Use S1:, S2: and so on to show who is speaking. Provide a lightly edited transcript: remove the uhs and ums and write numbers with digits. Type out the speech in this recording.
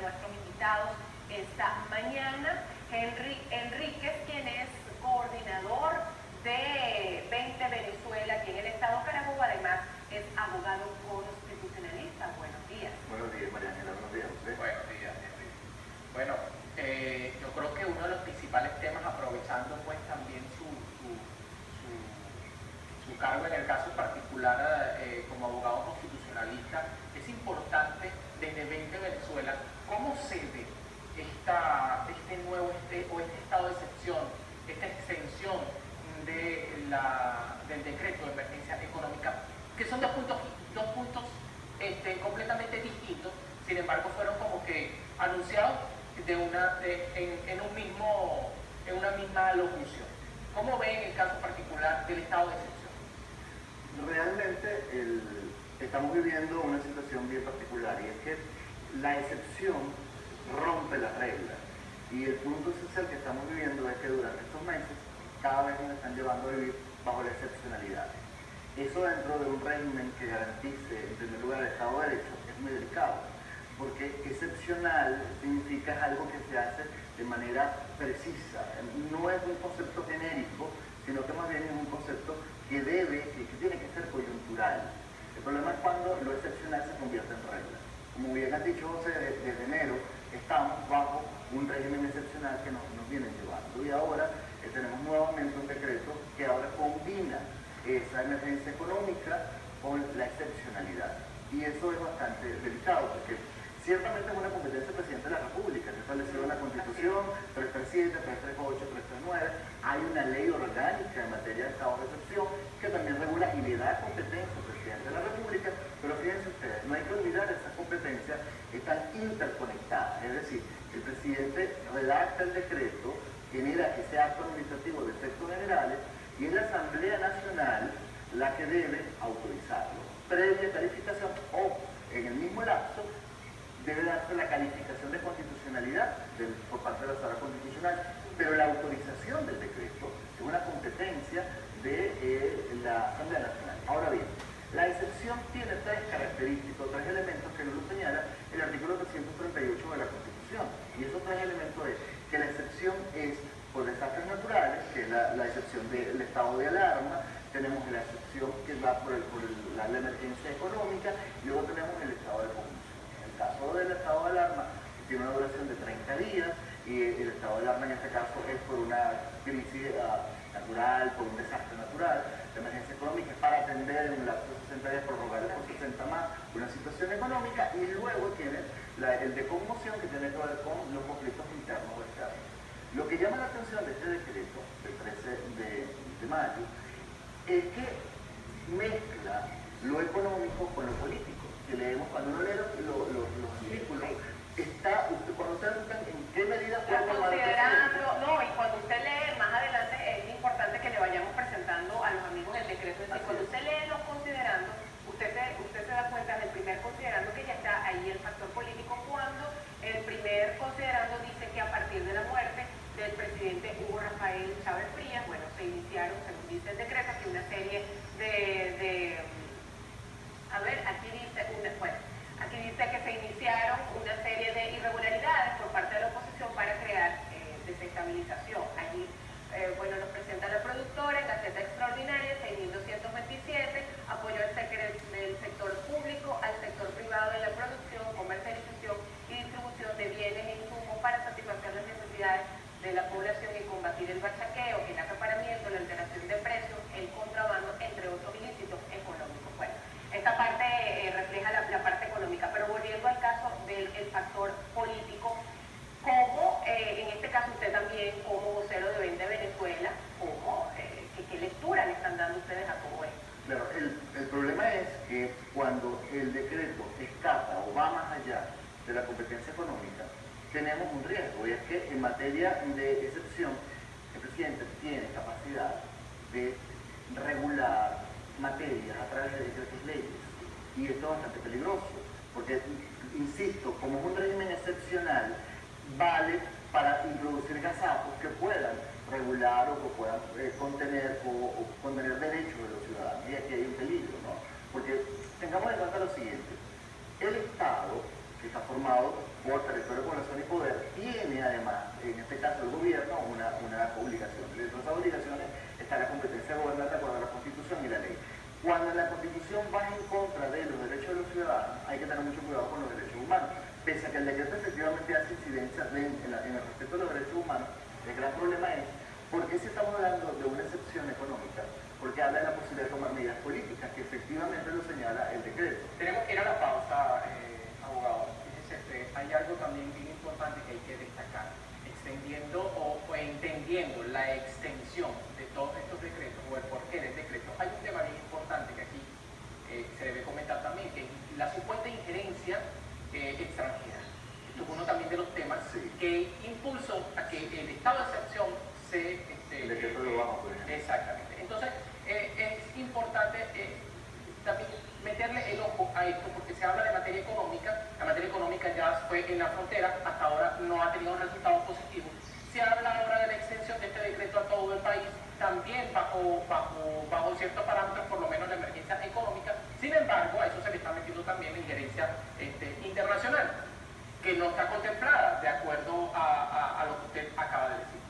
S1: nuestros invitados esta mañana. Henry Enríquez, quien es coordinador de 20 Venezuela aquí en el estado Carabobo, además es abogado constitucionalista. Buenos días.
S2: Buenos días, María Ángela. Buenos días, José.
S3: Buenos días, Henry. Bueno, yo creo que uno de los principales temas, aprovechando pues también su cargo en el caso particular como abogado constitucionalista, es importante desde 20 Venezuela cómo se ve este estado de excepción, esta extensión del decreto de emergencia económica, que son dos puntos completamente distintos, sin embargo fueron como que anunciados en una misma locución. ¿Cómo ven el caso particular del estado de excepción?
S2: Realmente estamos viviendo una situación bien particular, y es que la excepción rompe las reglas, y el punto esencial que estamos viviendo es que durante estos meses cada vez nos están llevando a vivir bajo la excepcionalidad. Eso dentro de un régimen que garantice en primer lugar el Estado de Derecho es muy delicado, porque excepcional significa algo que se hace de manera precisa, no es un concepto genérico, sino que más bien es un concepto que tiene que ser coyuntural. El problema es cuando lo excepcional se convierte en regla. Como bien has dicho, José, desde enero estamos bajo un régimen excepcional que nos viene llevando, y ahora tenemos nuevamente un decreto que ahora combina esa emergencia económica con la excepcionalidad, y eso es bastante delicado, porque ciertamente es una competencia del presidente de la República, que estableció en la Constitución 337, 338, 339. Hay una ley orgánica en materia de estado de excepción que también regula y le da competencia al presidente de la República, pero fíjense ustedes, no hay que olvidar esas competencias están interconectadas, es decir, el presidente redacta el decreto, genera ese acto administrativo de efectos generales, y es la Asamblea Nacional la que debe autorizarlo. Previa calificación o en el mismo lapso debe darse la calificación de constitucionalidad por parte de la Sala Constitucional, pero la autorización del decreto es una competencia de la Asamblea Nacional. Ahora bien, la excepción tiene tres características, tres elementos que nos lo señala el artículo 338 de la Constitución, y esos tres elementos es que la excepción es por desastres naturales, que es la excepción del estado de alarma, tenemos la excepción que va por la emergencia económica, y luego tenemos el estado de conmoción. En el caso del estado de alarma, tiene una duración de 30 días, y el estado de alarma en este caso es por una crisis natural, por un desastre natural. La emergencia económica es para atender en un lapso de 60 días, prorrogar por 60 más una situación económica, y luego tiene el de conmoción, que tiene que ver con los conflictos internos o externos. Lo que llama la atención de este decreto del 13 de mayo es que mezcla lo económico con lo político. Que leemos, cuando uno lee los artículos, cuando ustedes buscan en qué medida puede tomar
S1: y cuando usted lee más adelante, es importante que le vayamos presentando a los amigos del decreto. Es decir, cuando usted lee los considerandos, usted se da cuenta del primer considerando que ya está ahí el factor político, cuando el primer considerando dice que a partir de la muerte del presidente Hugo Rafael Chávez Frías, bueno, se iniciaron, según dice el decreto, aquí una serie aquí dice que se iniciaron una serie de irregularidades por parte de la oposición para crear desestabilización. Allí, nos presenta la productora en Gaceta Extraordinaria, 6.227, apoyo del sector público al sector privado de la producción, comercialización y distribución de bienes e insumos para satisfacer las necesidades de la población y combatir el bachaqueo, el acaparamiento, la alteración de precios, el contrabando, entre otros ilícitos económicos. Bueno, esta parte refleja la parte económica, pero volviendo al caso del factor político, ¿cómo, en este caso usted también como vocero de 20 Venezuela, qué lectura le están dando ustedes a todo esto?
S2: Claro, el problema es que cuando el decreto escapa o va más allá de la competencia económica, tenemos un riesgo, y es que en materia de excepción el presidente tiene capacidad de regular materias a través de decretos leyes, y esto es bastante peligroso, porque, insisto, como es un régimen excepcional, vale para introducir gazapos que puedan regular o que puedan contener derechos de los ciudadanos, y aquí hay un peligro, ¿no? Porque tengamos en cuenta lo siguiente: el Estado que está formado por territorio, población y poder, tiene además, en este caso el gobierno, una obligación. Dentro de esas obligaciones está la competencia de gobernar de acuerdo a la Constitución y la ley. Cuando la Constitución va en contra de los derechos de los ciudadanos, hay que tener mucho cuidado con los derechos humanos. Pese a que el decreto efectivamente hace incidencia en el respeto de los derechos humanos, el gran problema es por qué si estamos hablando de una excepción económica, porque habla de la posibilidad de tomar medidas políticas, que efectivamente lo señala el decreto.
S3: Tenemos que ir a la pausa, abogado. Fíjese, hay algo también bien importante que hay que destacar. Extendiendo o entendiendo la extensión de todos estos decretos o el porqué del decreto, hay un tema bien importante que aquí se debe comentar también, que es la supuesta injerencia extranjera. Esto es uno también de los temas que impulsó a que el estado de excepción se...
S2: el decreto de Obama, por ejemplo.
S3: Exactamente. Entonces, es importante también meterle el ojo a esto, porque se habla de materia económica. La materia económica ya fue en la frontera, hasta ahora no ha tenido resultados positivos. Se habla ahora de la extensión de este decreto a todo el país, también bajo ciertos parámetros, por lo menos la emergencia económica. Sin embargo, a eso se le está metiendo también la injerencia internacional, que no está contemplada de acuerdo a lo que usted acaba de decir.